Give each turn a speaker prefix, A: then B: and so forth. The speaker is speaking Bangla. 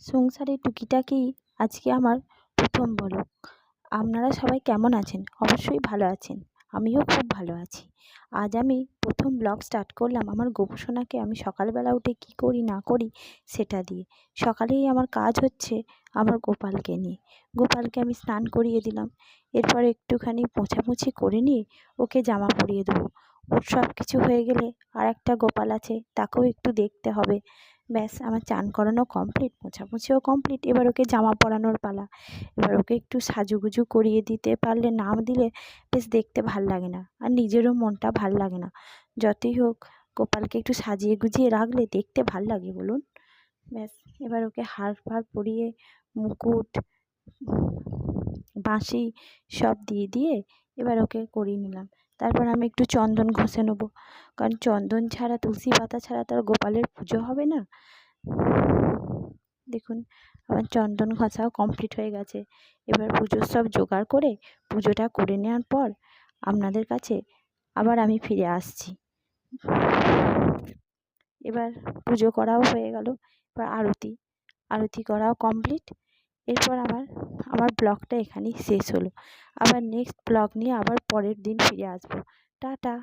A: সংসারে টুকিটাকি আজকে আমার প্রথম ব্লগ। আপনারা সবাই কেমন আছেন? অবশ্যই ভালো আছেন। আমিও খুব ভালো আছি। আজ আমি প্রথম ব্লগ স্টার্ট করলাম আমার গোপুসোনাকে আমি সকালবেলা উঠে কী করি না করি সেটা দিয়ে। সকালেই আমার কাজ হচ্ছে আমার গোপালকে নিয়ে। গোপালকে আমি স্নান করিয়ে দিলাম, এরপর একটুখানি মোছামুছি করে নিয়ে ওকে জামা পরিয়ে দেবো। ওর সব কিছু হয়ে গেলে আর একটা গোপাল আছে, তাকেও একটু দেখতে হবে। ব্যাস, আমার চান করানো কমপ্লিট, মোছামুছিও কমপ্লিট। এবার ওকে জামা পরানোর পালা। এবার ওকে একটু সাজুগুজু করিয়ে দিতে পারলে, না দিলে বেশ দেখতে ভাল লাগে না, আর নিজেরও মনটা ভাল লাগে না। যতই হোক, গোপালকে একটু সাজিয়ে গুজিয়ে রাখলে দেখতে ভাল লাগে বলুন। ব্যাস, এবার ওকে হার ফার পরিয়ে মুকুট, বাঁশি সব দিয়ে দিয়ে এবার ওকে করিয়ে নিলাম। তারপর আমি একটু চন্দন ঘষে নেবো, কারণ চন্দন ছাড়া, তুলসী পাতা ছাড়া তো আর গোপালের পুজো হবে না। দেখুন, আমার চন্দন ঘষাও কমপ্লিট হয়ে গেছে। এবার পুজোর সব জোগাড় করে পুজোটা করে নেওয়ার পর আপনাদের কাছে আবার আমি ফিরে আসছি। এবার পুজো করাও হয়ে গেল, এবার আরতি করাও কমপ্লিট। এরপর আমার ব্লগটা এখানেই শেষ হলো। আবার নেক্সট ব্লগ নিয়ে আবার পরের দিন ফিরে আসবো। টাটা।